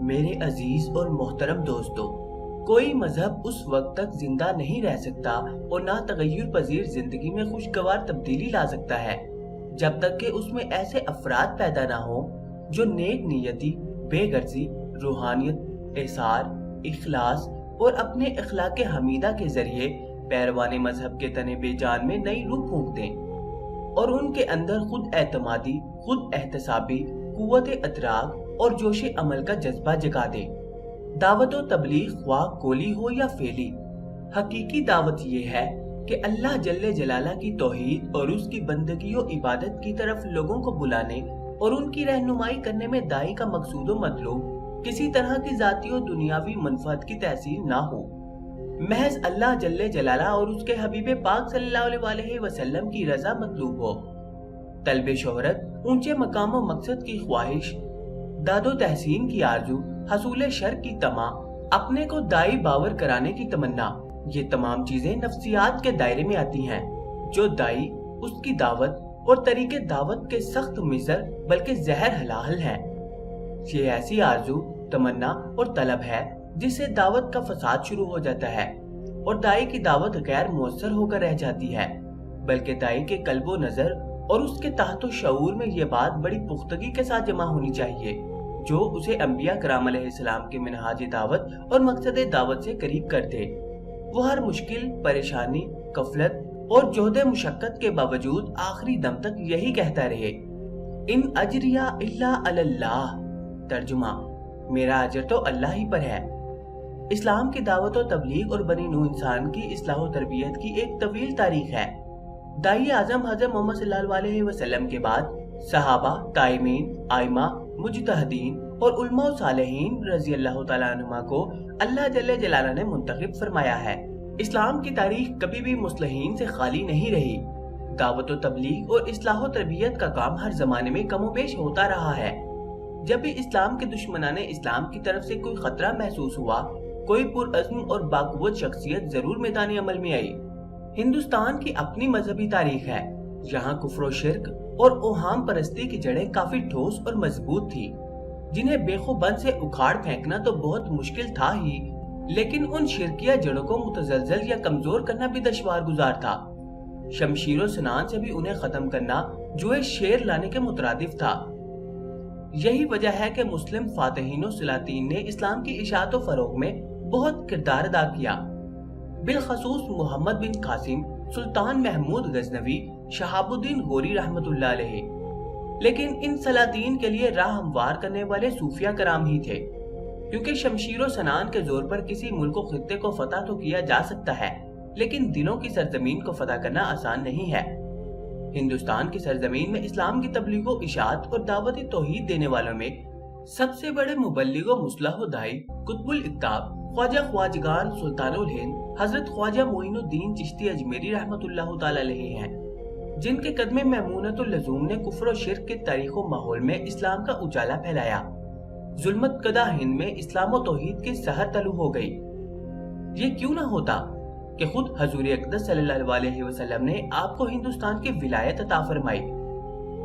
میرے عزیز اور محترم دوستو، کوئی مذہب اس وقت تک زندہ نہیں رہ سکتا اور نہ تغیر پذیر زندگی میں خوشگوار تبدیلی لا سکتا ہے جب تک کہ اس میں ایسے افراد پیدا نہ ہوں جو نیک نیتی، بے غرضی، روحانیت، احسار، اخلاص اور اپنے اخلاق حمیدہ کے ذریعے پیروان مذہب کے تنے بے جان میں نئی روح پھونک دیں اور ان کے اندر خود اعتمادی، خود احتسابی، قوت ادراک اور جوش عمل کا جذبہ جگا دے۔ دعوت و تبلیغ خواہ قولی ہو یا فعلی، حقیقی دعوت یہ ہے کہ اللہ جل جلالہ کی توحید اور اس کی بندگی و عبادت کی طرف لوگوں کو بلانے اور ان کی رہنمائی کرنے میں داعی کا مقصود و مطلوب کسی طرح کی ذاتی و دنیاوی منفعت کی تحصیل نہ ہو، محض اللہ جل جلالہ اور اس کے حبیب پاک صلی اللہ علیہ وسلم کی رضا مطلوب ہو۔ طلب شہرت، اونچے مقام و مقصد کی خواہش، داد و تحسین کی آرزو، حصول شر کی طمع، اپنے کو دائی باور کرانے کی تمنا، یہ تمام چیزیں نفسیات کے دائرے میں آتی ہیں۔ جو دائی اس کی دعوت اور طریقے دعوت کے سخت مضر بلکہ زہر حلال ہے۔ یہ ایسی آرزو، تمنا اور طلب ہے جس سے دعوت کا فساد شروع ہو جاتا ہے اور دائی کی دعوت غیر مؤثر ہو کر رہ جاتی ہے، بلکہ دائی کے قلب و نظر اور اس کے تحت و شعور میں یہ بات بڑی پختگی کے ساتھ جمع ہونی چاہیے جو اسے انبیاء کرام علیہ السلام کے منہاج دعوت اور مقصد دعوت سے قریب کر دے۔ وہ ہر مشکل، پریشانی، غفلت اور جہد مشقت کے باوجود آخری دم تک یہی کہتا رہے، ان اجریہ الا علی اللہ، ترجمہ، میرا اجر تو اللہ ہی پر ہے۔ اسلام کی دعوت و تبلیغ اور بنی نوح انسان کی اصلاح و تربیت کی ایک طویل تاریخ ہے۔ داعی اعظم حضرت محمد صلی اللہ علیہ وسلم کے بعد صحابہ، تائمین، ائمہ، مجتہدین اور علماء و صالحین رضی اللہ تعالیٰ عنہما کو اللہ جل جلالہ نے منتخب فرمایا ہے۔ اسلام کی تاریخ کبھی بھی مصلحین سے خالی نہیں رہی۔ دعوت و تبلیغ اور اصلاح و تربیت کا کام ہر زمانے میں کم و بیش ہوتا رہا ہے۔ جب بھی اسلام کے دشمنان اسلام کی طرف سے کوئی خطرہ محسوس ہوا، کوئی پرعزم اور باقوت شخصیت ضرور میدان عمل میں آئی۔ ہندوستان کی اپنی مذہبی تاریخ ہے، یہاں کفر و شرک اور اوہام پرستی کی جڑیں کافی ٹھوس اور مضبوط تھی، جنہیں بے خوبند سے اکھاڑ پھینکنا تو بہت مشکل تھا ہی، لیکن ان شرکیہ جڑوں کو متزلزل یا کمزور کرنا بھی دشوار گزار تھا۔ شمشیر و سنان سے بھی انہیں ختم کرنا جوئے شیر لانے کے مترادف تھا۔ یہی وجہ ہے کہ مسلم فاتحین و سلاطین نے اسلام کی اشاعت و فروغ میں بہت کردار ادا کیا، بالخصوص محمد بن قاسم، سلطان محمود غزنوی، شہاب الدین غوری رحمت اللہ علیہ۔ لیکن ان سلاطین کے لیے راہ ہموار کرنے والے صوفیہ کرام ہی تھے، کیونکہ شمشیر و سنان کے زور پر کسی ملک و خطے کو فتح تو کیا جا سکتا ہے، لیکن دلوں کی سرزمین کو فتح کرنا آسان نہیں ہے۔ ہندوستان کی سرزمین میں اسلام کی تبلیغ و اشاعت اور دعوت توحید دینے والوں میں سب سے بڑے مبلغ و مصلح و داعی قطب الاقطاب خواجہ خواجگان سلطان الہند حضرت خواجہ معین الدین چشتی اجمیری رحمت اللہ تعالی علیہ ہیں، جن کے قدم میمونۃ اللزوم نے کفر و شرک کے تاریخ و ماحول میں اسلام کا اجالا پھیلایا۔ ظلمت کدہ ہند میں اسلام و توحید کی سحر طلوع ہو گئی۔ یہ کیوں نہ ہوتا کہ خود حضور اقدس صلی اللہ علیہ وسلم نے آپ کو ہندوستان کی ولایت عطا فرمائی۔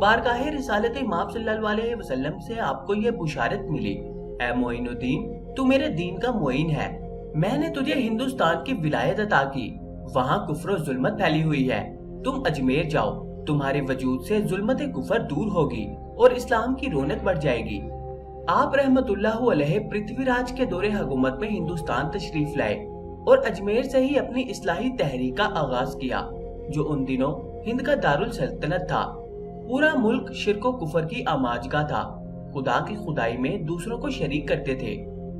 بارگاہ رسالت امام صلی اللہ علیہ وسلم سے آپ کو یہ بشارت ملی، اے معین الدین، تو میرے دین کا معین ہے، میں نے تجھے ہندوستان کی ولایت عطا کی، وہاں کفر و ظلمت پھیلی ہوئی ہے، تم اجمیر جاؤ، تمہارے وجود سے ظلمت کفر دور ہوگی اور اسلام کی رونق بڑھ جائے گی۔ آپ رحمت اللہ علیہ پرتھوی راج کے دور حکومت میں ہندوستان تشریف لائے اور اجمیر سے ہی اپنی اصلاحی تحریک کا آغاز کیا، جو ان دنوں ہند کا دارالسلطنت تھا۔ پورا ملک شرک و کفر کی آماجگاہ تھا، خدا کی خدائی میں دوسروں کو شریک کرتے تھے،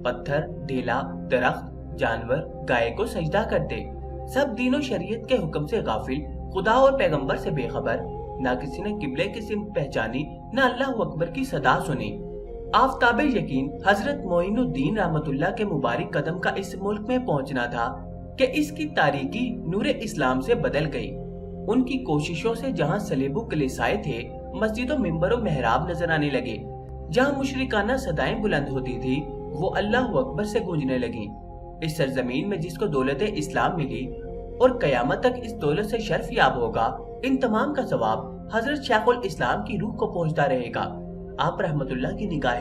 پتھر، ڈھیلا، درخت، جانور، گائے کو سجدہ کرتے، سب دین و شریعت کے حکم سے غافل، خدا اور پیغمبر سے بے خبر، نہ کسی نے قبلے کی سمت پہچانی، نہ اللہ اکبر کی صدا سنی۔ آفتاب یقین حضرت معین الدین رحمت اللہ کے مبارک قدم کا اس ملک میں پہنچنا تھا کہ اس کی تاریکی نور اسلام سے بدل گئی۔ ان کی کوششوں سے جہاں صلیب و کلیسائے تھے، مسجد و منبر و محراب نظر آنے لگے، جہاں مشرکانہ صدائیں بلند ہوتی تھی وہ اللہ اکبر سے گونجنے لگیں۔ اس سرزمین میں جس کو دولت اسلام ملی اور قیامت تک اس دولت سے شرف یاب ہوگا، ان تمام کا ثواب حضرت شیخ الاسلام کی روح کو پہنچتا رہے گا۔ آپ رحمت اللہ کی نگاہ